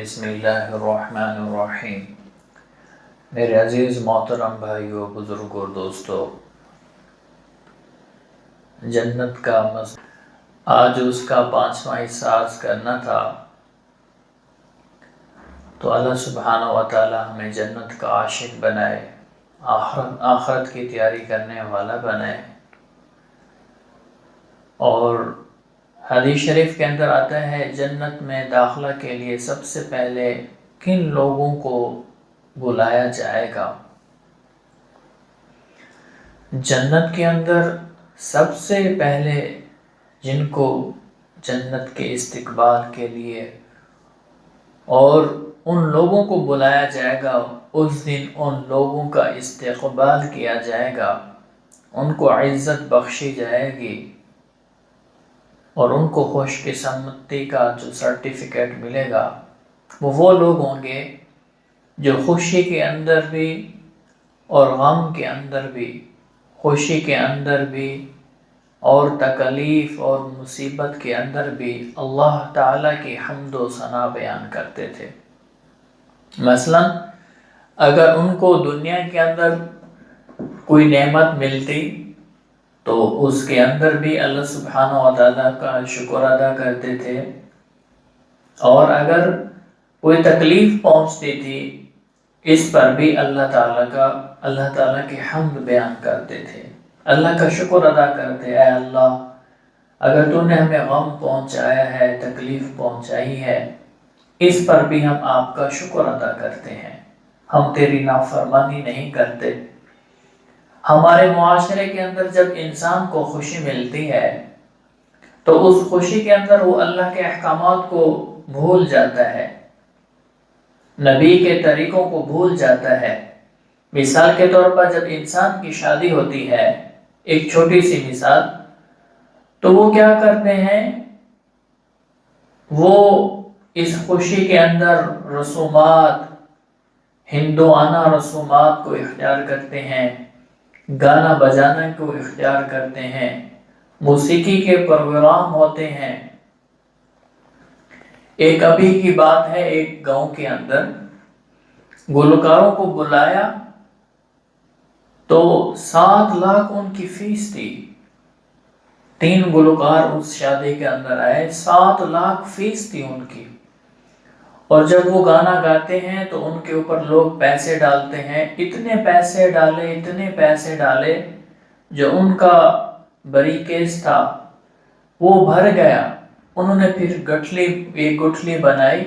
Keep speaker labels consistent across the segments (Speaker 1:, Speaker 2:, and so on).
Speaker 1: بسم اللہ الرحمن الرحیم۔ میرے عزیز محترم بھائیو، بزرگ اور دوستو، جنت کا آج اس کا 5واں احساس کرنا تھا، تو اللہ سبحانہ و تعالی ہمیں جنت کا عاشق بنائے، آخرت کی تیاری کرنے والا بنائے۔ اور حدیث شریف کے اندر آتا ہے جنت میں داخلہ کے لیے سب سے پہلے کن لوگوں کو بلایا جائے گا؟ جنت کے اندر سب سے پہلے جن کو جنت کے استقبال کے لیے اور ان لوگوں کو بلایا جائے گا، اس دن ان لوگوں کا استقبال کیا جائے گا، ان کو عزت بخشی جائے گی اور ان کو خوش قسمتی کا جو سرٹیفکیٹ ملے گا، وہ لوگ ہوں گے جو خوشی کے اندر بھی اور غم کے اندر بھی، خوشی کے اندر بھی اور تکلیف اور مصیبت کے اندر بھی اللہ تعالیٰ کی حمد و ثنا بیان کرتے تھے۔ مثلا اگر ان کو دنیا کے اندر کوئی نعمت ملتی تو اس کے اندر بھی اللہ سبحانہ و تعالیٰ کا شکر ادا کرتے تھے، اور اگر کوئی تکلیف پہنچتی تھی اس پر بھی اللہ تعالیٰ کی حمد بیان کرتے تھے، اللہ کا شکر ادا کرتے، اے اللہ اگر تو نے ہمیں غم پہنچایا ہے، تکلیف پہنچائی ہے، اس پر بھی ہم آپ کا شکر ادا کرتے ہیں، ہم تیری نافرمانی نہیں کرتے۔ ہمارے معاشرے کے اندر جب انسان کو خوشی ملتی ہے تو اس خوشی کے اندر وہ اللہ کے احکامات کو بھول جاتا ہے، نبی کے طریقوں کو بھول جاتا ہے۔ مثال کے طور پر جب انسان کی شادی ہوتی ہے، ایک چھوٹی سی مثال، تو وہ کیا کرتے ہیں، وہ اس خوشی کے اندر رسومات، ہندوانہ رسومات کو اختیار کرتے ہیں، گانا بجانا کو اختیار کرتے ہیں، موسیقی کے پروگرام ہوتے ہیں۔ ایک ابھی کی بات ہے، ایک گاؤں کے اندر گلوکاروں کو بلایا تو 7 لاکھ ان کی فیس تھی۔ 3 گلوکار اس شادی کے اندر آئے، 7 لاکھ فیس تھی ان کی، اور جب وہ گانا گاتے ہیں تو ان کے اوپر لوگ پیسے ڈالتے ہیں، اتنے پیسے ڈالے جو ان کا بری کیس تھا وہ بھر گیا۔ انہوں نے پھر ایک گٹھلی بنائی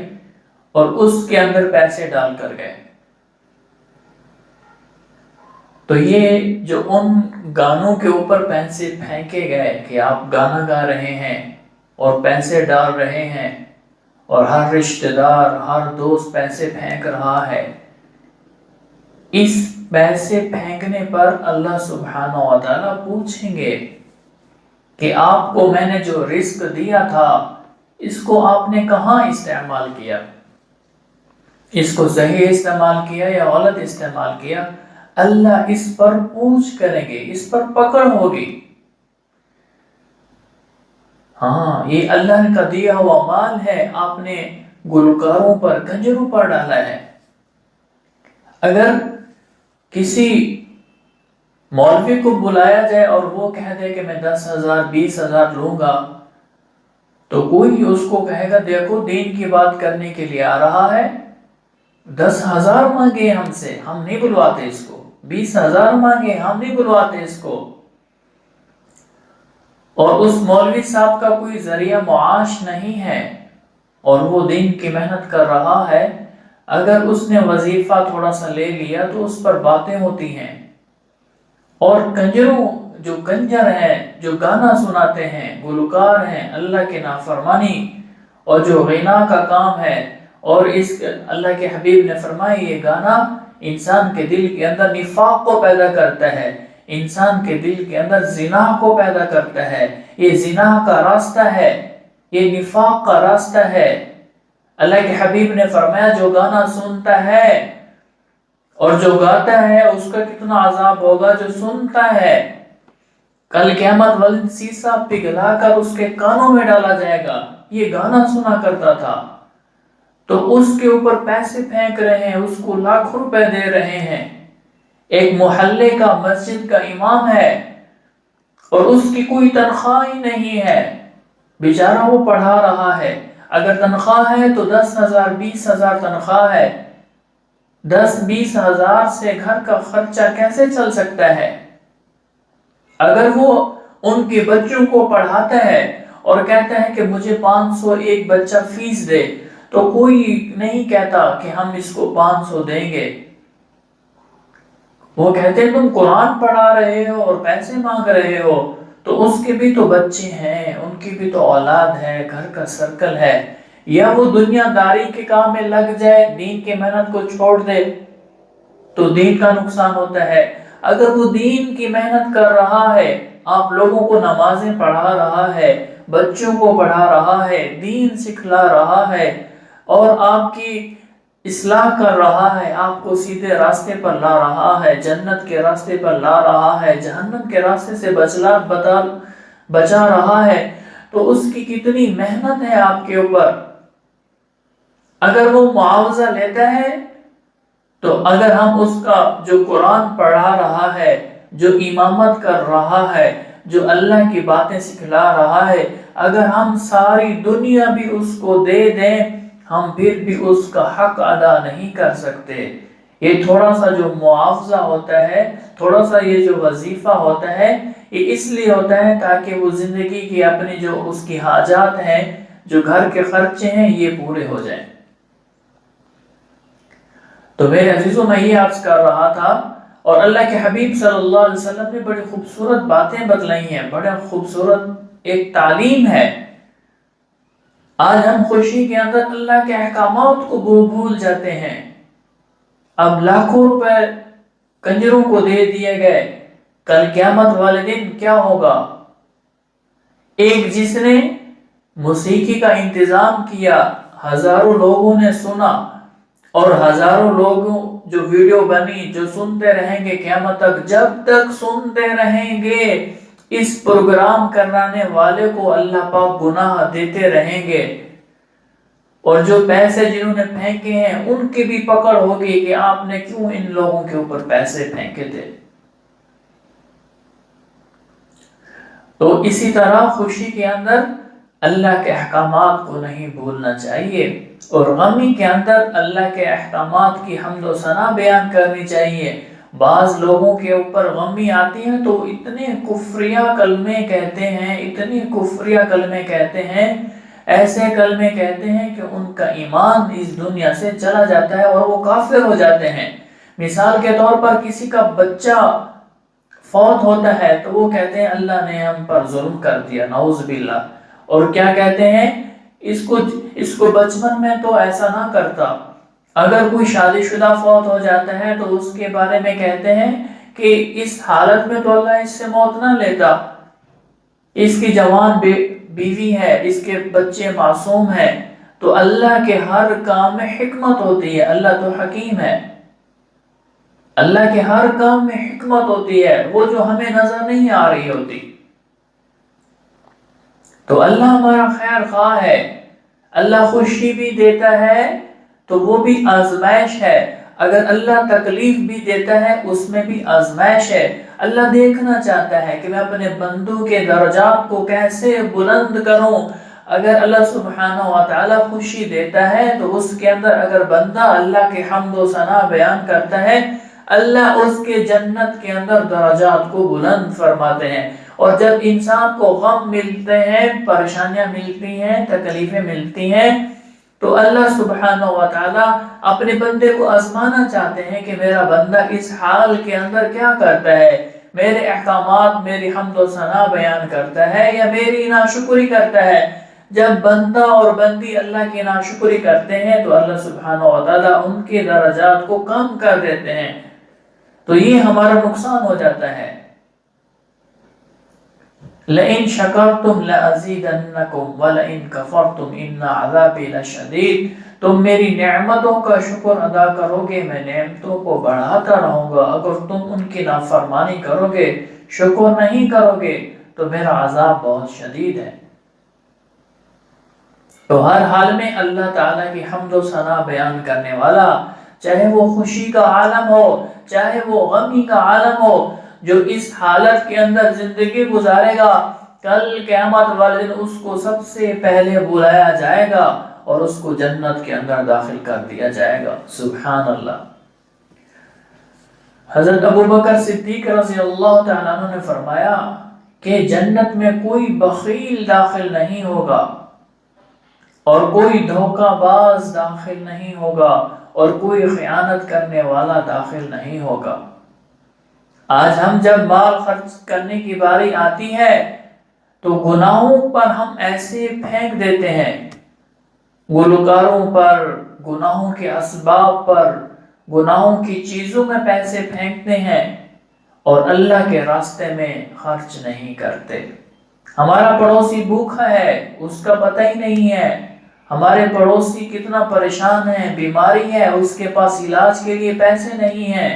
Speaker 1: اور اس کے اندر پیسے ڈال کر گئے۔ تو یہ جو ان گانوں کے اوپر پیسے پھینکے گئے کہ آپ گانا گا رہے ہیں اور پیسے ڈال رہے ہیں، اور ہر رشتہ دار، ہر دوست پیسے پھینک رہا ہے، اس پیسے پھینکنے پر اللہ سبحانہ و تعالیٰ پوچھیں گے کہ آپ کو میں نے جو رزق دیا تھا اس کو آپ نے کہاں استعمال کیا، اس کو صحیح استعمال کیا یا غلط استعمال کیا؟ اللہ اس پر پوچھ کریں گے، اس پر پکڑ ہوگی۔ ہاں، یہ اللہ کا دیا ہوا مال ہے، آپ نے گلوکاروں پر، کنجروں پر ڈالا ہے۔ اگر کسی مولوی کو بلایا جائے اور وہ کہہ دے کہ میں 10,000 20,000 لوں گا، تو کوئی اس کو کہے گا دیکھو دین کی بات کرنے کے لیے آ رہا ہے، 10,000 مانگے ہم سے، ہم نہیں بلواتے اس کو، 20,000 مانگے ہم نہیں بلواتے اس کو۔ اور اس مولوی صاحب کا کوئی ذریعہ معاش نہیں ہے اور وہ دین کی محنت کر رہا ہے، اگر اس نے وظیفہ تھوڑا سا لے لیا تو اس پر باتیں ہوتی ہیں۔ اور کنجروں، جو کنجر ہیں، جو گانا سناتے ہیں، گلوکار ہیں، اللہ کے نافرمانی اور جو غنا کا کام ہے، اور اس اللہ کے حبیب نے فرمایا یہ گانا انسان کے دل کے اندر نفاق کو پیدا کرتا ہے، انسان کے دل کے اندر زنا کو پیدا کرتا ہے، یہ زنا کا راستہ ہے، یہ نفاق کا راستہ ہے۔ اللہ کے حبیب نے فرمایا جو گانا سنتا ہے اور جو گاتا ہے اس کا کتنا عذاب ہوگا جو سنتا ہے۔ کل قیامت والدین سیسا پگھلا کر اس کے کانوں میں ڈالا جائے گا، یہ گانا سنا کرتا تھا۔ تو اس کے اوپر پیسے پھینک رہے ہیں، اس کو لاکھوں روپے دے رہے ہیں۔ ایک محلے کا مسجد کا امام ہے اور اس کی کوئی تنخواہ ہی نہیں ہے، بیچارہ وہ پڑھا رہا ہے۔ اگر تنخواہ ہے تو 10,000 20,000 تنخواہ ہے، 10-20 ہزار سے گھر کا خرچہ کیسے چل سکتا ہے؟ اگر وہ ان کے بچوں کو پڑھاتا ہے اور کہتا ہے کہ مجھے 500 ایک بچہ فیس دے، تو کوئی نہیں کہتا کہ ہم اس کو 500 دیں گے۔ وہ کہتے ہیں تم قرآن پڑھا رہے ہو اور پیسے مانگ رہے ہو، تو اس کے بھی تو بچے ہیں، ان کی بھی تو اولاد ہے، گھر کا سرکل ہے۔ یا وہ دنیا داری کے کام میں لگ جائے، دین کی محنت کو چھوڑ دے تو دین کا نقصان ہوتا ہے۔ اگر وہ دین کی محنت کر رہا ہے، آپ لوگوں کو نمازیں پڑھا رہا ہے، بچوں کو پڑھا رہا ہے، دین سکھلا رہا ہے اور آپ کی اصلاح کر رہا ہے، آپ کو سیدھے راستے پر لا رہا ہے، جنت کے راستے پر لا رہا ہے، جہنم کے راستے سے بچا رہا ہے، تو اس کی کتنی محنت ہے آپ کے اوپر۔ اگر وہ معاوضہ لیتا ہے تو اگر ہم اس کا جو قرآن پڑھا رہا ہے، جو امامت کر رہا ہے، جو اللہ کی باتیں سکھلا رہا ہے، اگر ہم ساری دنیا بھی اس کو دے دیں، ہم پھر بھی اس کا حق ادا نہیں کر سکتے۔ یہ تھوڑا سا جو معاوضہ ہوتا ہے، تھوڑا سا یہ جو وظیفہ ہوتا ہے، یہ اس لیے ہوتا ہے تاکہ وہ زندگی کی اپنی جو اس کی حاجات ہیں، جو گھر کے خرچے ہیں، یہ پورے ہو جائیں۔ تو میرے عزیزوں، میں یہ عرض کر رہا تھا، اور اللہ کے حبیب صلی اللہ علیہ وسلم نے بڑی خوبصورت باتیں بتلائی ہیں، بڑا خوبصورت ایک تعلیم ہے۔ آج ہم خوشی کے اندر اللہ کے احکامات کو بھول جاتے ہیں۔ اب لاکھوں روپے کنجروں کو دے دیے گئے، کل قیامت والے دن کیا ہوگا؟ ایک جس نے موسیقی کا انتظام کیا، ہزاروں لوگوں نے سنا، اور ہزاروں لوگوں جو ویڈیو بنی، جو سنتے رہیں گے قیامت تک، جب تک سنتے رہیں گے اس پروگرام کرانے والے کو اللہ پاک گناہ دیتے رہیں گے، اور جو پیسے جنہوں نے پھینکے ہیں ان کی بھی پکڑ ہوگی کہ آپ نے کیوں ان لوگوں کے اوپر پیسے پھینکے تھے۔ تو اسی طرح خوشی کے اندر اللہ کے احکامات کو نہیں بھولنا چاہیے، اور غمی کے اندر اللہ کے احکامات کی حمد و ثنا بیان کرنی چاہیے۔ بعض لوگوں کے اوپر غمی آتی ہے تو اتنے کفریہ کلمے کہتے ہیں، اتنے کفریہ کلمے کہتے ہیں، ایسے کلمے کہتے ہیں کہ ان کا ایمان اس دنیا سے چلا جاتا ہے اور وہ کافر ہو جاتے ہیں۔ مثال کے طور پر کسی کا بچہ فوت ہوتا ہے تو وہ کہتے ہیں اللہ نے ہم پر ظلم کر دیا، نعوذ باللہ، اور کیا کہتے ہیں، اس کو بچپن میں تو ایسا نہ کرتا۔ اگر کوئی شادی شدہ فوت ہو جاتا ہے تو اس کے بارے میں کہتے ہیں کہ اس حالت میں تو اللہ اس سے موت نہ لیتا، اس کی جوان بیوی ہے، اس کے بچے معصوم ہیں۔ تو اللہ کے ہر کام میں حکمت ہوتی ہے، اللہ تو حکیم ہے، اللہ کے ہر کام میں حکمت ہوتی ہے، وہ جو ہمیں نظر نہیں آ رہی ہوتی۔ تو اللہ ہمارا خیر خواہ ہے، اللہ خوشی بھی دیتا ہے تو وہ بھی آزمائش ہے، اگر اللہ تکلیف بھی دیتا ہے اس میں بھی آزمائش ہے۔ اللہ دیکھنا چاہتا ہے کہ میں اپنے بندوں کے درجات کو کیسے بلند کروں۔ اگر اللہ سبحانہ و تعالی خوشی دیتا ہے تو اس کے اندر اگر بندہ اللہ کے حمد و ثنا بیان کرتا ہے، اللہ اس کے جنت کے اندر درجات کو بلند فرماتے ہیں۔ اور جب انسان کو غم ملتے ہیں، پریشانیاں ملتی ہیں، تکلیفیں ملتی ہیں، تو اللہ سبحانہ و تعالی اپنے بندے کو آزمانا چاہتے ہیں کہ میرا بندہ اس حال کے اندر کیا کرتا ہے، میرے احکامات، میری حمد و ثنا بیان کرتا ہے یا میری ناشکری کرتا ہے۔ جب بندہ اور بندی اللہ کی ناشکری کرتے ہیں تو اللہ سبحانہ و تعالی ان کے درجات کو کم کر دیتے ہیں، تو یہ ہمارا نقصان ہو جاتا ہے۔ لَإِن شَكَرْتُمْ لَأَزِيدَنَّكُمْ وَلَإِن كَفَرْتُمْ إِنَّ عَذَابِي لَشَدِيدٌ۔ تم میری نعمتوں کا شکر ادا کرو گے، میں نعمتوں کو بڑھاتا رہوں گا، اگر تم ان کی نافرمانی کرو گے، شکر نہیں کرو گے، تو میرا عذاب بہت شدید ہے۔ تو ہر حال میں اللہ تعالیٰ کی حمد و ثنا بیان کرنے والا، چاہے وہ خوشی کا عالم ہو چاہے وہ غمی کا عالم ہو، جو اس حالت کے اندر زندگی گزارے گا، کل قیامت والے دن اس کو سب سے پہلے بلایا جائے گا اور اس کو جنت کے اندر داخل کر دیا جائے گا۔ سبحان اللہ۔ حضرت ابوبکر صدیق رضی اللہ تعالیٰ عنہ نے فرمایا کہ جنت میں کوئی بخیل داخل نہیں ہوگا اور کوئی دھوکہ باز داخل نہیں ہوگا اور کوئی خیانت کرنے والا داخل نہیں ہوگا۔ آج ہم جب مال خرچ کرنے کی باری آتی ہے تو گناہوں پر ہم ایسے پھینک دیتے ہیں، گلوکاروں پر، گناہوں کے اسباب پر، گناہوں کی چیزوں میں پیسے پھینکتے ہیں اور اللہ کے راستے میں خرچ نہیں کرتے۔ ہمارا پڑوسی بھوکا ہے، اس کا پتہ ہی نہیں ہے، ہمارے پڑوسی کتنا پریشان ہے، بیماری ہے، اس کے پاس علاج کے لیے پیسے نہیں ہیں،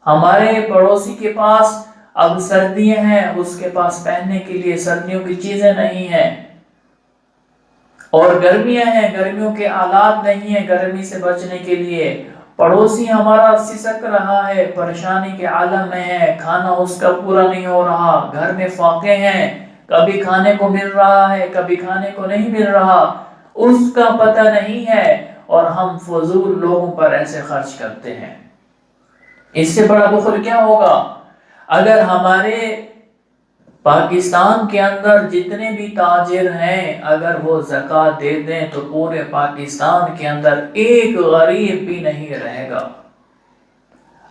Speaker 1: ہمارے پڑوسی کے پاس اب سردیاں ہیں، اس کے پاس پہننے کے لیے سردیوں کی چیزیں نہیں ہیں، اور گرمیاں ہیں، گرمیوں کے آلات نہیں ہیں گرمی سے بچنے کے لیے، پڑوسی ہمارا سسک رہا ہے، پریشانی کے عالم میں ہے، کھانا اس کا پورا نہیں ہو رہا، گھر میں فاقے ہیں، کبھی کھانے کو مل رہا ہے کبھی کھانے کو نہیں مل رہا، اس کا پتہ نہیں ہے، اور ہم فضول لوگوں پر ایسے خرچ کرتے ہیں۔ اس سے بڑا بخل کیا ہوگا؟ اگر ہمارے پاکستان کے اندر جتنے بھی تاجر ہیں اگر وہ زکوٰۃ دے دیں تو پورے پاکستان کے اندر ایک غریب بھی نہیں رہے گا۔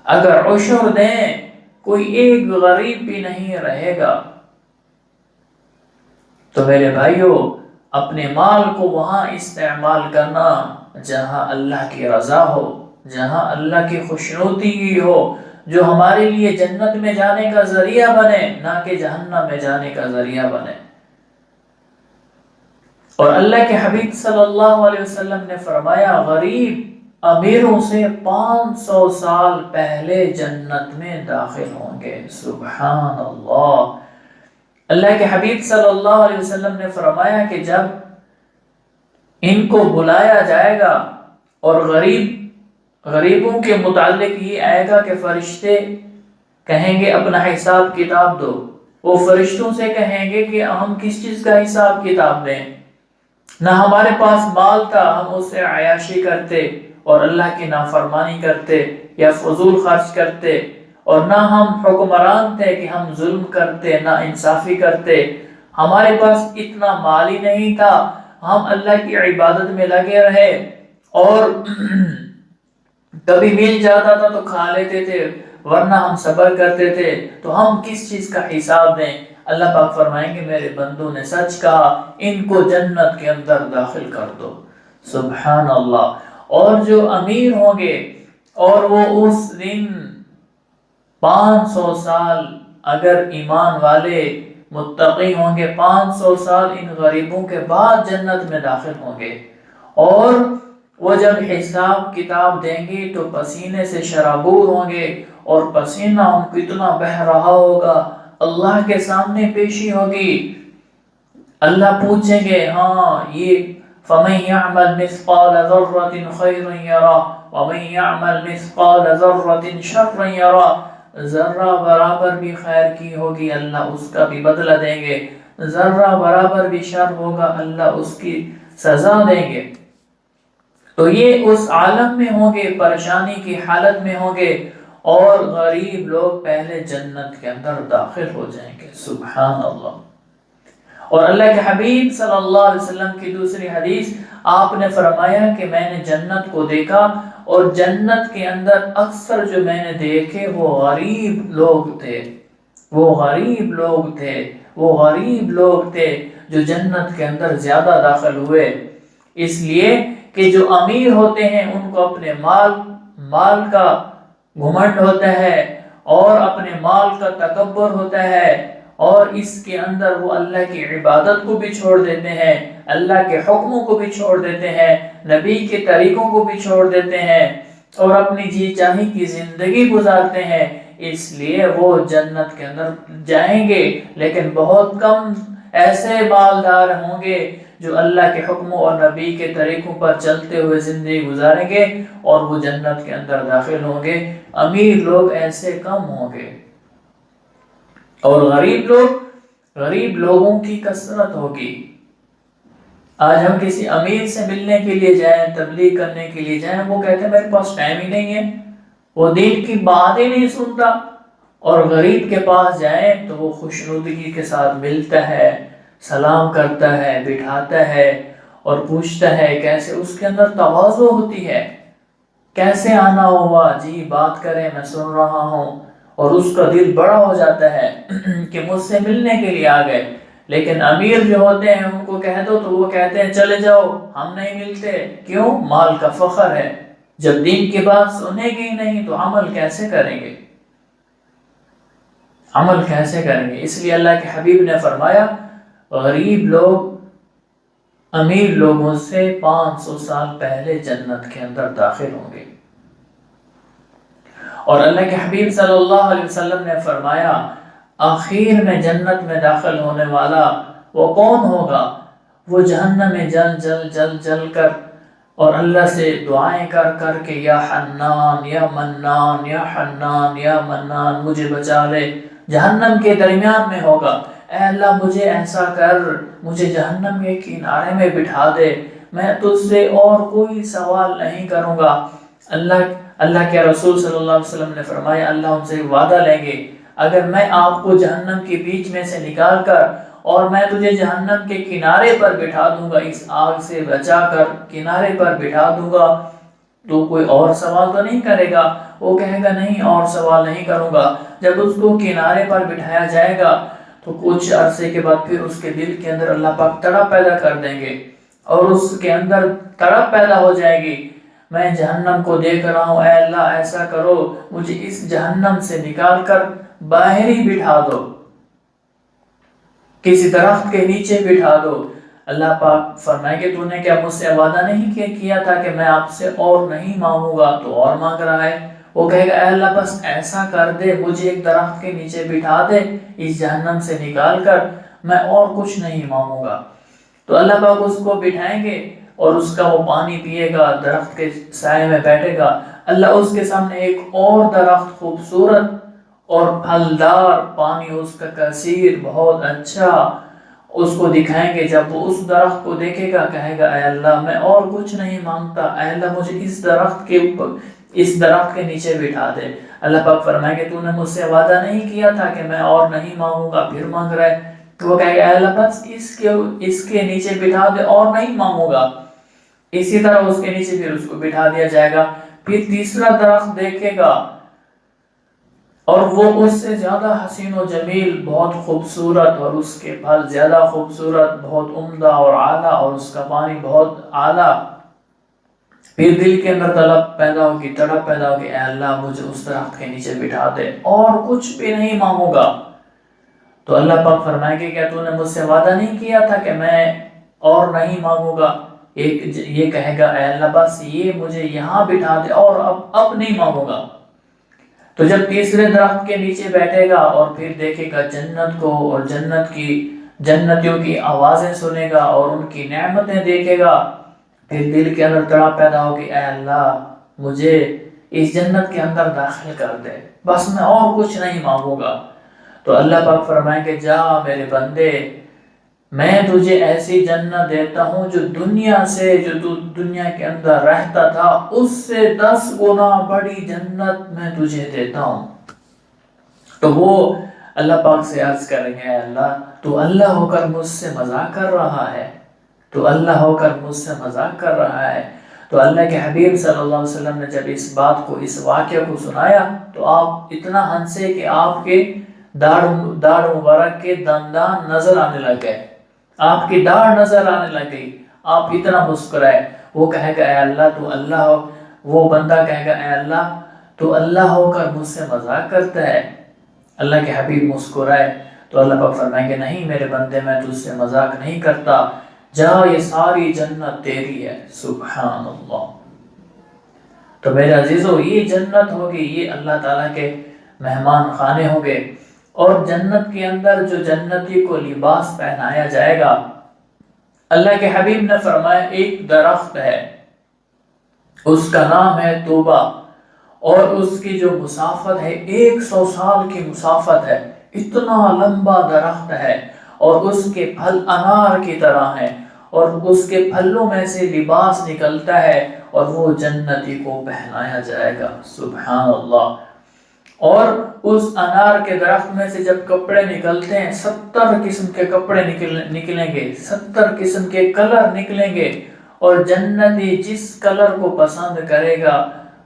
Speaker 1: اگر عشر دیں کوئی ایک غریب بھی نہیں رہے گا۔ تو میرے بھائیوں، اپنے مال کو وہاں استعمال کرنا جہاں اللہ کی رضا ہو، جہاں اللہ کی خوشنودی ہو، جو ہمارے لیے جنت میں جانے کا ذریعہ بنے، نہ کہ جہنم میں جانے کا ذریعہ بنے۔ اور اللہ کے حبیب صلی اللہ علیہ وسلم نے فرمایا، غریب امیروں سے 500 سال پہلے جنت میں داخل ہوں گے۔ سبحان اللہ۔ اللہ کے حبیب صلی اللہ علیہ وسلم نے فرمایا کہ جب ان کو بلایا جائے گا اور غریبوں کے متعلق یہ آئے گا کہ فرشتے کہیں گے اپنا حساب کتاب دو، وہ فرشتوں سے کہیں گے کہ ہم کس چیز کا حساب کتاب دیں، نہ ہمارے پاس مال تھا ہم اس سے عیاشی کرتے اور اللہ کی نافرمانی کرتے یا فضول خرچ کرتے، اور نہ ہم حکمران تھے کہ ہم ظلم کرتے، نہ انصافی کرتے، ہمارے پاس اتنا مال ہی نہیں تھا، ہم اللہ کی عبادت میں لگے رہے اور کبھی مل جاتا تھا تو کھا لیتے تھے ورنہ ہم صبر کرتے تھے، تو ہم کس چیز کا حساب دیں؟ اللہ پاک فرمائیں گے میرے بندوں نے سچ کہا، ان کو جنت کے اندر داخل کر دو۔ سبحان اللہ۔ اور جو امیر ہوں گے اور وہ اس دن 500 سال اگر ایمان والے متقی ہوں گے، 500 سال ان غریبوں کے بعد جنت میں داخل ہوں گے، اور وہ جب حساب کتاب دیں گے تو پسینے سے شرابور ہوں گے اور پسینہ ان کو اتنا بہہ رہا ہوگا، اللہ کے سامنے پیشی ہوگی، اللہ پوچھیں گے ہاں یہ فَمَن يَعْمَلْ مِثْقَالَ ذَرَّةٍ خَيْرًا يَرَهُ وَمَن يَعْمَلْ مِثْقَالَ ذَرَّةٍ شَرًّا يَرَهُ، ذرہ برابر بھی خیر کی ہوگی اللہ اس کا بھی بدلہ دیں گے، ذرہ برابر بھی شر ہوگا اللہ اس کی سزا دیں گے۔ تو یہ اس عالم میں ہوں گے، پریشانی کی حالت میں ہوں گے، اور غریب لوگ پہلے جنت کے اندر داخل ہو جائیں گے۔ سبحان اللہ۔ اور اللہ کے حبیب صلی اللہ علیہ وسلم کی دوسری حدیث آپ نے فرمایا کہ میں نے جنت کو دیکھا اور جنت کے اندر اکثر جو میں نے دیکھے وہ غریب لوگ تھے، وہ غریب لوگ تھے، وہ غریب لوگ تھے جو جنت کے اندر زیادہ داخل ہوئے، اس لیے کہ جو امیر ہوتے ہیں ان کو اپنے مال کا گھمنڈ ہوتا ہے اور اپنے مال کا تکبر ہوتا ہے، اور اس کے اندر وہ اللہ کی عبادت کو بھی چھوڑ دیتے ہیں، اللہ کے حکموں کو بھی چھوڑ دیتے ہیں، نبی کے طریقوں کو بھی چھوڑ دیتے ہیں اور اپنی جی چاہی کی زندگی گزارتے ہیں، اس لیے وہ جنت کے اندر جائیں گے، لیکن بہت کم ایسے مالدار ہوں گے جو اللہ کے حکموں اور نبی کے طریقوں پر چلتے ہوئے زندگی گزاریں گے اور وہ جنت کے اندر داخل ہوں گے۔ امیر لوگ ایسے کم ہوں گے اور غریب لوگوں کی کثرت ہوگی۔ آج ہم کسی امیر سے ملنے کے لیے جائیں، تبلیغ کرنے کے لیے جائیں، وہ کہتے ہیں میرے پاس ٹائم ہی نہیں ہے، وہ دین کی بات ہی نہیں سنتا۔ اور غریب کے پاس جائیں تو وہ خوشنودگی کے ساتھ ملتا ہے، سلام کرتا ہے، بٹھاتا ہے اور پوچھتا ہے کیسے، اس کے اندر تواضع ہوتی ہے، کیسے آنا ہوا جی، بات کریں، میں سن رہا ہوں، اور اس کا دل بڑا ہو جاتا ہے کہ مجھ سے ملنے کے لیے آ گئے۔ لیکن امیر جو ہوتے ہیں ان کو کہہ دو تو وہ کہتے ہیں چلے جاؤ، ہم نہیں ملتے۔ کیوں؟ مال کا فخر ہے۔ جب دین کی بات سنیں گے نہیں تو عمل کیسے کریں گے؟ عمل کیسے کریں گے؟ اس لیے اللہ کے حبیب نے فرمایا غریب لوگ امیر لوگوں سے 500 سال پہلے جنت کے اندر داخل ہوں گے۔ اور اللہ کے حبیب صلی اللہ علیہ وسلم نے فرمایا آخر میں جنت میں داخل ہونے والا وہ کون ہوگا؟ وہ جہنم میں جل کر اور اللہ سے دعائیں کر کے یا حنان یا منان یا حنان یا منان مجھے بچا لے، جہنم کے درمیان میں ہوگا، اے اللہ مجھے ایسا کر، مجھے جہنم کے کنارے میں بٹھا دے، میں تجھ سے اور کوئی سوال نہیں کروں گا۔ اللہ کے رسول صلی اللہ علیہ وسلم نے فرمایا اللہ ان سے وعدہ لیں گے اگر میں آپ کو جہنم کے بیچ میں سے نکال کر اور میں تجھے جہنم کے کنارے پر بٹھا دوں گا، اس آگ سے بچا کر کنارے پر بٹھا دوں گا، تو کوئی اور سوال تو نہیں کرے گا؟ وہ کہے گا نہیں، اور سوال نہیں کروں گا۔ جب اس کو کنارے پر بٹھایا جائے گا تو کچھ عرصے کے بعد پھر اس کے دل کے اندر اللہ پاک تڑپ پیدا کر دیں گے اور اس کے اندر تڑپ پیدا ہو جائے گی، میں جہنم کو دیکھ رہا ہوں، اے اللہ ایسا کرو مجھے اس جہنم سے نکال کر باہر ہی بٹھا دو، کسی درخت کے نیچے بٹھا دو۔ اللہ پاک فرمائے کہ تو نے کیا مجھ سے وعدہ نہیں کیا تھا کہ میں آپ سے اور نہیں مانگوں گا، تو اور مانگ رہا ہے۔ وہ کہے گا اے اللہ بس ایسا کر دے، مجھے ایک درخت کے نیچے بٹھا دے اس جہنم سے نکال کر، میں اور کچھ نہیں مانگوں گا۔ تو اللہ پاک اس کو بٹھائیں گے اور اس کا وہ پانی پیے گا، درخت کے سائے میں بیٹھے گا، اللہ اس کے سامنے ایک اور درخت خوبصورت اور پھلدار، پانی اس کا کثیر بہت اچھا اس کو دکھائیں گے۔ جب وہ اس درخت کو دیکھے گا کہے گا اے اللہ میں اور کچھ نہیں مانگتا، اے اللہ مجھے اس درخت کے نیچے بٹھا دے۔ اللہ پاک فرمائے کہ تو نے مجھ سے وعدہ نہیں کیا تھا کہ میں اور نہیں مانگوں گا، پھر مانگ رہا ہے۔ تو وہ کہے گا اے اللہ بس اس کے نیچے بٹھا دے اور نہیں مانگوں گا۔ اسی طرح اس کے نیچے پھر اس کو بٹھا دیا جائے گا، پھر تیسرا درخت دیکھے گا اور وہ اس سے زیادہ حسین و جمیل، بہت خوبصورت، اور اس کے پھل زیادہ خوبصورت، بہت عمدہ اور اعلیٰ، اور اس کا پانی بہت اعلیٰ۔ پھر دل کے اندر طلب پیدا ہوگی، تڑپ پیدا ہوگی، اے اللہ مجھے اس درخت کے نیچے بٹھا دے اور کچھ بھی نہیں مانگوں گا۔ تو اللہ پاک فرمائے کہ کیا تو نے مجھ سے وعدہ نہیں کیا تھا کہ میں اور نہیں مانگوں گا؟ یہ کہے گا اے اللہ بس یہ مجھے یہاں بٹھا دے اور اب نہیں مانگوں گا۔ تو جب تیسرے درخت کے نیچے بیٹھے گا اور پھر دیکھے گا جنت کو اور جنتیوں کی آوازیں سنے گا اور ان کی نعمتیں دیکھے گا، پھر دل کے اندر تڑپ پیدا ہوگی، اے اللہ مجھے اس جنت کے اندر داخل کر دے، بس میں اور کچھ نہیں مانگوں گا۔ تو اللہ پاک فرمائیں کہ جا میرے بندے، میں تجھے ایسی جنت دیتا ہوں جو دنیا سے، جو تو دنیا کے اندر رہتا تھا اس سے 10 گنا بڑی جنت میں تجھے دیتا ہوں۔ تو وہ اللہ پاک سے عرض کریں گے اے اللہ تو اللہ ہو کر مجھ سے مذاق کر رہا ہے، تو اللہ ہو کر مجھ سے مذاق کر رہا ہے۔ تو اللہ کے حبیب صلی اللہ علیہ وسلم نے جب اس بات کو، اس واقعہ کو سنایا تو آپ اتنا ہنسے کہ آپ کے داڑھ مبارک کے دندان نظر آنے لگ گئے، آپ کی داڑھ نظر آنے لگ گئی، آپ اتنا مسکرائے۔ وہ کہے گا اے اللہ تو اللہ ہو، وہ بندہ کہے گا اے اللہ تو اللہ ہو کر مجھ سے مذاق کرتا ہے۔ اللہ کے حبیب مسکرائے تو اللہ پاک فرمائیں گے نہیں میرے بندے میں تجھ سے مذاق نہیں کرتا، جا یہ ساری جنت تیری ہے۔ سبحان اللہ۔ تو میرے عزیزو یہ جنت ہوگی، یہ اللہ تعالیٰ کے مہمان خانے ہوں گے، اور جنت کے اندر جو جنتی کو لباس پہنایا جائے گا اللہ کے حبیب نے فرمایا ایک درخت ہے، اس کا نام ہے توبہ، اور اس کی جو مسافت ہے 100 سال کی مسافت ہے، اتنا لمبا درخت ہے، اور اس کے پھل انار کی طرح ہیں، اور اس کے پھلوں میں سے لباس نکلتا ہے اور وہ جنتی کو پہنایا جائے گا۔ سبحان اللہ۔ اور اس انار کے درخت میں سے جب کپڑے نکلتے ہیں 70 قسم کے کپڑے نکلیں گے، 70 قسم کے کلر نکلیں گے، اور جنتی جس کلر کو پسند کرے گا،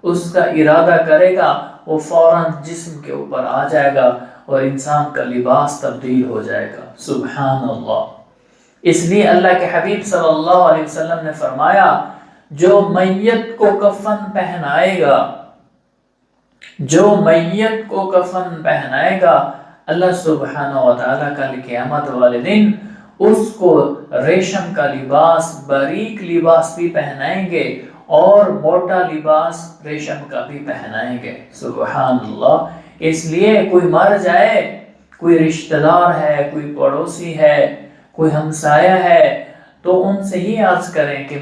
Speaker 1: اس کا ارادہ کرے گا، وہ فوراً جسم کے اوپر آ جائے گا اور انسان کا لباس تبدیل ہو جائے گا۔ سبحان اللہ۔ اس لیے اللہ کے حبیب صلی اللہ علیہ وسلم نے فرمایا جو میت کو کفن پہنائے گا، جو میت کو کفن پہنائے گا، اللہ سبحانہ و تعالیٰ کل قیامت والے دن اس کو ریشم کا لباس، باریک لباس بھی پہنائیں گے اور موٹا لباس ریشم کا بھی پہنائیں گے۔ سبحان اللہ۔ اس لیے کوئی مر جائے، کوئی رشتہ دار ہے، کوئی پڑوسی ہے، کوئی ہمسایہ ہے، تو ان سے ہی عرض کریں کہ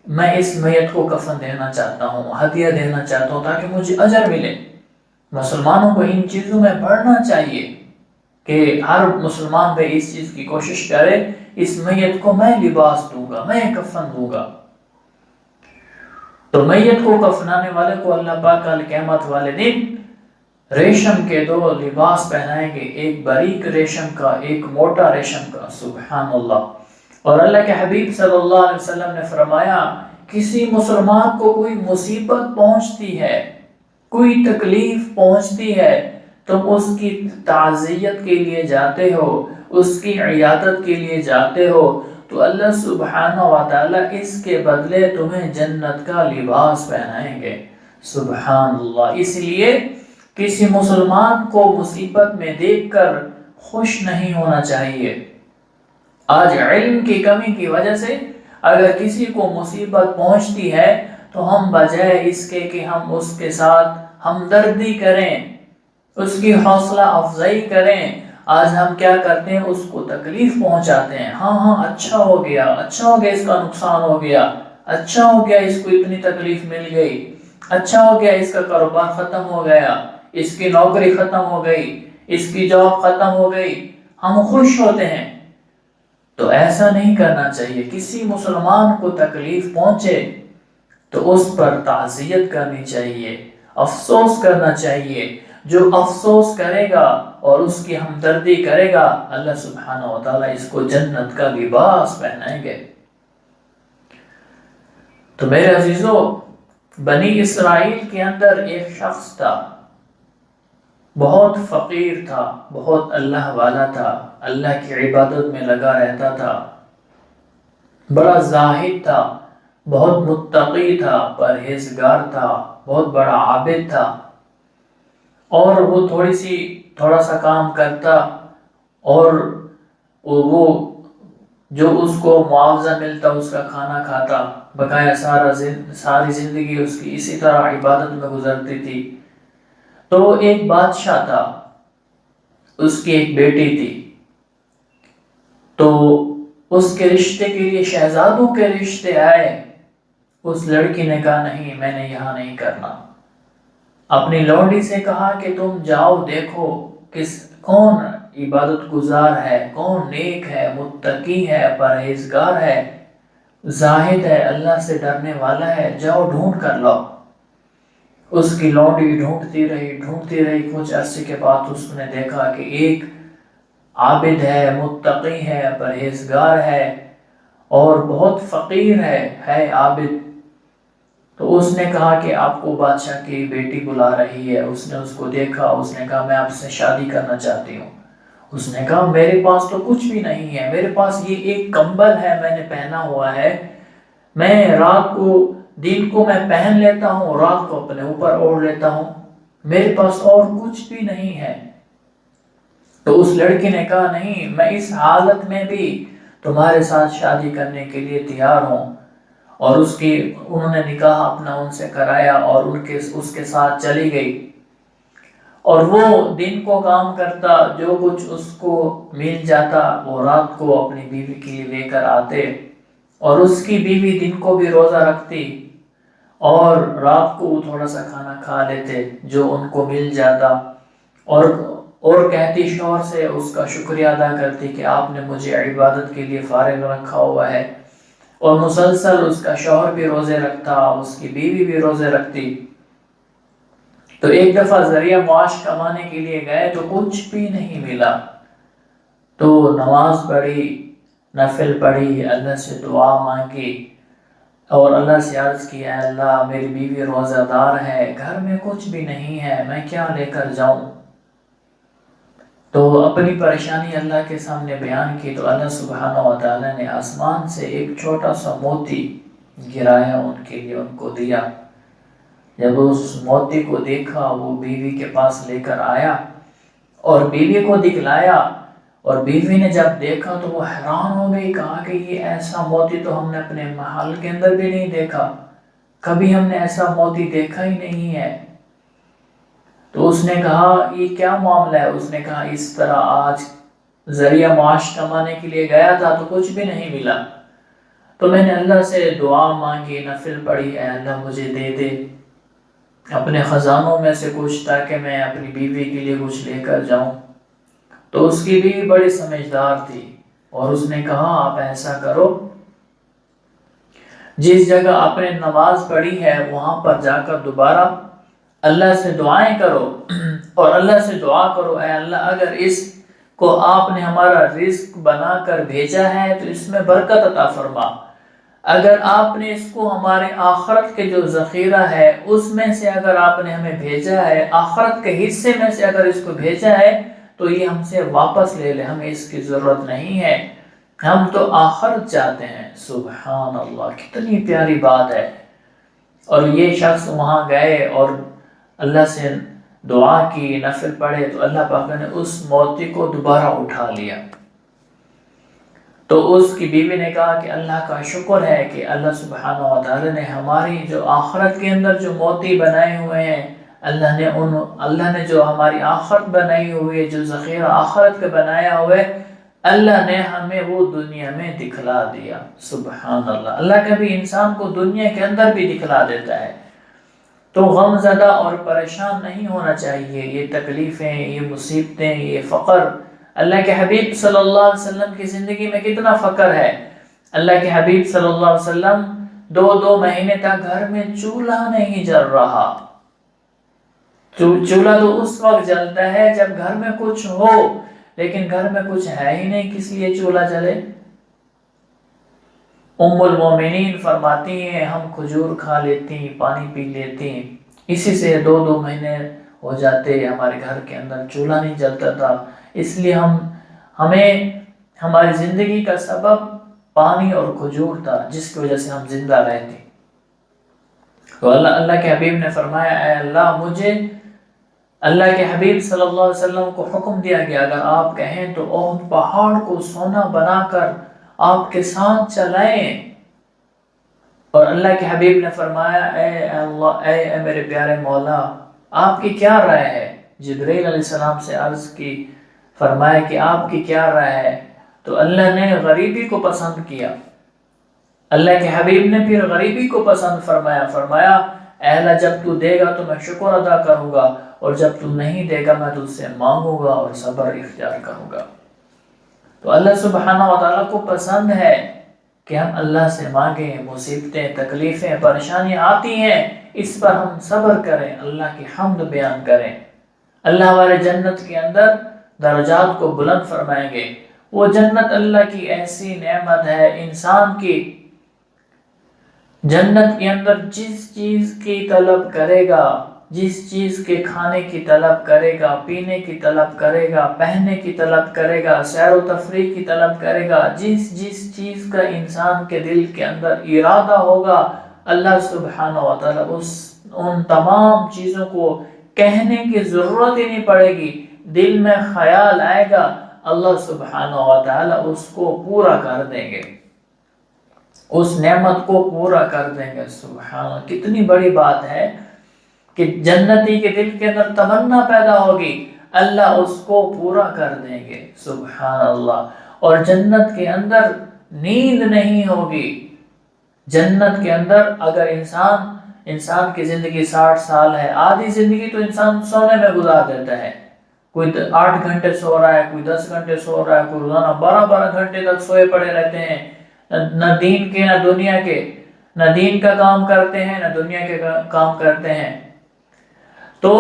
Speaker 1: میں اس میت کو کفن دینا چاہتا ہوں، ہدیہ دینا چاہتا ہوں تاکہ مجھے اجر ملے۔ مسلمانوں کو ان چیزوں میں بڑھنا چاہیے کہ ہر مسلمان بھی اس چیز کی کوشش کرے، اس میت کو میں لباس دوں گا، میں کفن دوں گا۔ تو میت کو کفنانے والے کو اللہ پاک کل قیامت والے دن ریشم کے 2 لباس پہنائیں گے، ایک باریک ریشم کا، ایک موٹا ریشم کا۔ سبحان اللہ۔ اور اللہ کے حبیب صلی اللہ علیہ وسلم نے فرمایا کسی مسلمان کو کوئی مصیبت پہنچتی ہے، کوئی تکلیف پہنچتی ہے، تم اس کی تعزیت کے لیے جاتے ہو، اس کی عیادت کے لیے جاتے ہو، تو اللہ سبحانہ و تعالیٰ اس کے بدلے تمہیں جنت کا لباس پہنائیں گے۔ سبحان اللہ۔ اس لیے کسی مسلمان کو مصیبت میں دیکھ کر خوش نہیں ہونا چاہیے۔ آج علم کی کمی کی وجہ سے اگر کسی کو مصیبت پہنچتی ہے تو ہم بجائے اس کے کہ ہم اس کے ساتھ ہمدردی کریں، اس کی حوصلہ افزائی کریں، آج ہم کیا کرتے ہیں، اس کو تکلیف پہنچاتے ہیں۔ ہاں اچھا ہو گیا اس کا نقصان ہو گیا، اچھا ہو گیا اس کو اتنی تکلیف مل گئی، اچھا ہو گیا اس کا کاروبار ختم ہو گیا، اس کی نوکری ختم ہو گئی، اس کی جاب ختم ہو گئی، ہم خوش ہوتے ہیں۔ تو ایسا نہیں کرنا چاہیے۔ کسی مسلمان کو تکلیف پہنچے تو اس پر تعزیت کرنی چاہیے، افسوس کرنا چاہیے۔ جو افسوس کرے گا اور اس کی ہمدردی کرے گا، اللہ سبحانہ و تعالیٰ اس کو جنت کا لباس پہنائیں گے۔ تو میرے عزیزو، بنی اسرائیل کے اندر ایک شخص تھا، بہت فقیر تھا، بہت اللہ والا تھا، اللہ کی عبادت میں لگا رہتا تھا، بڑا زاہد تھا، بہت متقی تھا، پرہیزگار تھا، بہت بڑا عابد تھا، اور وہ تھوڑا سا کام کرتا اور وہ جو اس کو معاوضہ ملتا اس کا کھانا کھاتا، بقایا ساری زندگی اس کی اسی طرح عبادت میں گزرتی تھی۔ تو ایک بادشاہ تھا، اس کی ایک بیٹی تھی، تو اس کے رشتے کے لیے شہزادوں کے رشتے آئے، اس لڑکی نے کہا نہیں، میں نے یہاں نہیں کرنا۔ اپنی لونڈی سے کہا کہ تم جاؤ دیکھو کون عبادت گزار ہے، کون نیک ہے، متقی ہے، پرہیزگار ہے، زاہد ہے، اللہ سے ڈرنے والا ہے، جاؤ ڈھونڈ کر لاؤ۔ اس کی لونڈی ڈھونڈتی رہی، کچھ عرصے کے بعد اس نے دیکھا کہ ایک عابد ہے، متقی ہے، پرہیزگار ہے اور بہت فقیر ہے عابد۔ تو اس نے کہا کہ آپ کو بادشاہ کی بیٹی بلا رہی ہے۔ اس نے اس کو دیکھا، اس نے کہا میں آپ سے شادی کرنا چاہتی ہوں۔ اس نے کہا میرے پاس تو کچھ بھی نہیں ہے، میرے پاس یہ ایک کمبل ہے میں نے پہنا ہوا ہے، میں دن کو میں پہن لیتا ہوں، رات کو اپنے اوپر اوڑھ لیتا ہوں، میرے پاس اور کچھ بھی نہیں ہے۔ تو اس لڑکی نے کہا نہیں، میں اس حالت میں بھی تمہارے ساتھ شادی کرنے کے لیے تیار ہوں۔ اور انہوں نے نکاح اپنا ان سے کرایا اور اس کے ساتھ چلی گئی۔ اور وہ دن کو کام کرتا، جو کچھ اس کو مل جاتا وہ رات کو اپنی بیوی کے لیے لے کر آتے، اور اس کی بیوی دن کو بھی روزہ رکھتی اور رات کو تھوڑا سا کھانا کھا لیتے جو ان کو مل جاتا، اور کہتی شوہر سے، اس کا شکریہ ادا کرتی کہ آپ نے مجھے عبادت کے لیے فارغ رکھا ہوا ہے، اور مسلسل اس کا شوہر بھی روزے رکھتا، اس کی بیوی بھی روزے رکھتی۔ تو ایک دفعہ ذریعہ معاش کمانے کے لیے گئے تو کچھ بھی نہیں ملا، تو نماز پڑھی، نفل پڑھی، اللہ سے دعا مانگی اور اللہ سے عرض کی، اے اللہ میری بیوی روزہ دار ہے، گھر میں کچھ بھی نہیں ہے، میں کیا لے کر جاؤں؟ تو اپنی پریشانی اللہ کے سامنے بیان کی، تو اللہ سبحانہ و تعالیٰ نے آسمان سے ایک چھوٹا سا موتی گرایا ان کے لیے، ان کو دیا۔ جب اس موتی کو دیکھا وہ بیوی کے پاس لے کر آیا اور بیوی کو دکھلایا، اور بیوی نے جب دیکھا تو وہ حیران ہو گئی، کہا کہ یہ ایسا موتی تو ہم نے اپنے محل کے اندر بھی نہیں دیکھا، کبھی ہم نے ایسا موتی دیکھا ہی نہیں ہے۔ تو اس نے کہا یہ کیا معاملہ ہے؟ اس نے کہا اس طرح آج ذریعہ معاش کمانے کے لیے گیا تھا تو کچھ بھی نہیں ملا، تو میں نے اللہ سے دعا مانگی، نفل پڑھی، اے اللہ مجھے دے دے اپنے خزانوں میں سے کچھ، تاکہ میں اپنی بیوی کے لیے کچھ لے کر جاؤں۔ تو اس کی بیوی بڑی سمجھدار تھی اور اس نے کہا آپ ایسا کرو، جس جگہ آپ نے نماز پڑھی ہے وہاں پر جا کر دوبارہ اللہ سے دعائیں کرو، اور اللہ سے دعا کرو اے اللہ اگر اس کو آپ نے ہمارا رزق بنا کر بھیجا ہے تو اس میں برکت عطا فرما، اگر آپ نے اس کو ہمارے آخرت کے جو ذخیرہ ہے اس میں سے اگر آپ نے ہمیں بھیجا ہے، آخرت کے حصے میں سے اگر اس کو بھیجا ہے تو یہ ہم سے واپس لے لے، ہمیں اس کی ضرورت نہیں ہے، ہم تو آخرت چاہتے ہیں۔ سبحان اللہ، کتنی پیاری بات ہے۔ اور یہ شخص وہاں گئے اور اللہ سے دعا کی، نفل پڑھے، تو اللہ پاک نے اس موتی کو دوبارہ اٹھا لیا۔ تو اس کی بیوی نے کہا کہ اللہ کا شکر ہے کہ اللہ سبحانہ و تعالی نے ہماری جو آخرت کے اندر جو موتی بنائے ہوئے ہیں، اللہ نے جو ہماری آخرت بنائی ہوئی ہے، جو ذخیرہ آخرت کا بنایا ہوئے، اللہ نے ہمیں وہ دنیا میں دکھلا دیا۔ سبحان اللہ، اللہ کبھی انسان کو دنیا کے اندر بھی دکھلا دیتا ہے، تو غم زدہ اور پریشان نہیں ہونا چاہیے۔ یہ تکلیفیں، یہ مصیبتیں، یہ فقر، اللہ کے حبیب صلی اللہ علیہ وسلم کی زندگی میں کتنا فقر ہے۔ اللہ کے حبیب صلی اللہ علیہ وسلم 2 مہینے تک گھر میں چولہا نہیں جل رہا۔ چولہا تو اس وقت جلتا ہے جب گھر میں کچھ ہو، لیکن گھر میں کچھ ہے ہی نہیں، کس لیے چولہا جلے؟ ام المومنین فرماتی ہیں ہم کھجور کھا لیتی، پانی پی لیتی، اسی سے 2 مہینے ہو جاتے، ہمارے گھر کے اندر چولہا نہیں جلتا تھا، اس لیے ہمیں ہماری زندگی کا سبب پانی اور کھجور تھا، جس کی وجہ سے ہم زندہ رہتے۔ تو اللہ کے حبیب نے فرمایا اے اللہ مجھے، اللہ کے حبیب صلی اللہ علیہ وسلم کو حکم دیا گیا اگر آپ کہیں تو احد پہاڑ کو سونا بنا کر آپ کے ساتھ چلائیں۔ اور اللہ کے حبیب نے فرمایا اے اللہ، اے میرے پیارے مولا، آپ کی کیا رائے ہے؟ جبرائیل علیہ السلام سے عرض کی، فرمایا کہ آپ کی کیا رائے ہے؟ تو اللہ نے غریبی کو پسند کیا۔ اللہ کے حبیب نے پھر غریبی کو پسند فرمایا اے اللہ جب تو دے گا تو میں شکر ادا کروں گا، اور جب تو نہیں دے گا میں تجھ سے مانگوں گا اور صبر اختیار کروں گا۔ تو اللہ سبحانہ و تعالیٰ کو پسند ہے کہ ہم اللہ سے مانگیں، مصیبتیں، تکلیفیں، پریشانیاں آتی ہیں اس پر ہم صبر کریں، اللہ کی حمد بیان کریں۔ اللہ ہمارے جنت کے اندر درجات کو بلند فرمائیں گے۔ وہ جنت اللہ کی ایسی نعمت ہے، انسان کی جنت کے اندر جس چیز کی طلب کرے گا، جس چیز کے کھانے کی طلب کرے گا، پینے کی طلب کرے گا، پہننے کی طلب کرے گا، سیر و تفریح کی طلب کرے گا، جس چیز کا انسان کے دل کے اندر ارادہ ہوگا، اللہ سبحانہ و تعالیٰ ان تمام چیزوں کو کہنے کی ضرورت ہی نہیں پڑے گی، دل میں خیال آئے گا، اللہ سبحانہ و تعالیٰ اس کو پورا کر دیں گے، اس نعمت کو پورا کر دیں گے۔ سبحان اللہ، کتنی بڑی بات ہے۔ کہ جنتی کے دل کے اندر تمنا پیدا ہوگی، اللہ اس کو پورا کر دیں گے، سبحان اللہ۔ اور جنت کے اندر نیند نہیں ہوگی۔ جنت کے اندر اگر انسان کی زندگی 60 سال ہے، آدھی زندگی تو انسان سونے میں گزار دیتا ہے، کوئی 8 گھنٹے سو رہا ہے، کوئی 10 گھنٹے سو رہا ہے، کوئی روزانہ 12 گھنٹے تک سوئے پڑے رہتے ہیں، نہ دین کے نہ دنیا کے، نہ دین کا کام کرتے ہیں نہ دنیا کے کام کرتے ہیں۔ تو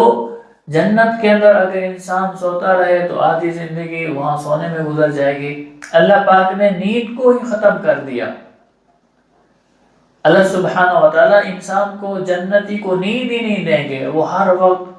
Speaker 1: جنت کے اندر اگر انسان سوتا رہے تو آدھی زندگی وہاں سونے میں گزر جائے گی۔ اللہ پاک نے نیند کو ہی ختم کر دیا۔ اللہ سبحانہ وتعالی انسان کو، جنتی کو نیند ہی نہیں دیں گے، وہ ہر وقت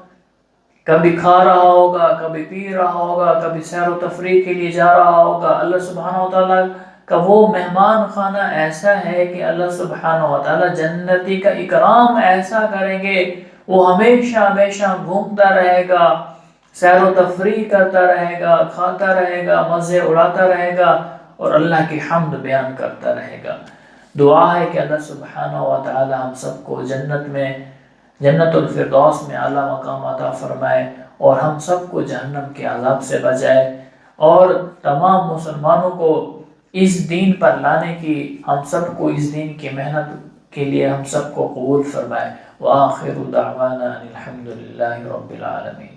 Speaker 1: کبھی کھا رہا ہوگا، کبھی پی رہا ہوگا، کبھی سیر و تفریح کے لیے جا رہا ہوگا۔ اللہ سبحانہ وتعالی کا وہ مہمان خانہ ایسا ہے کہ اللہ سبحانہ وتعالی جنتی کا اکرام ایسا کریں گے، وہ ہمیشہ ہمیشہ گھومتا رہے گا، سیر و تفریح کرتا رہے گا، کھاتا رہے گا، مزے اڑاتا رہے گا اور اللہ کی حمد بیان کرتا رہے گا۔ دعا ہے کہ اللہ سبحانہ وتعالی ہم سب کو جنت میں، جنت الفردوس میں اعلیٰ مقام عطا فرمائے اور ہم سب کو جہنم کے عذاب سے بچائے، اور تمام مسلمانوں کو اس دین پر لانے کی، ہم سب کو اس دین کی محنت کے لیے ہم سب کو قبول فرمائے۔ وآخر دعوانا الحمد للہ رب العالمین۔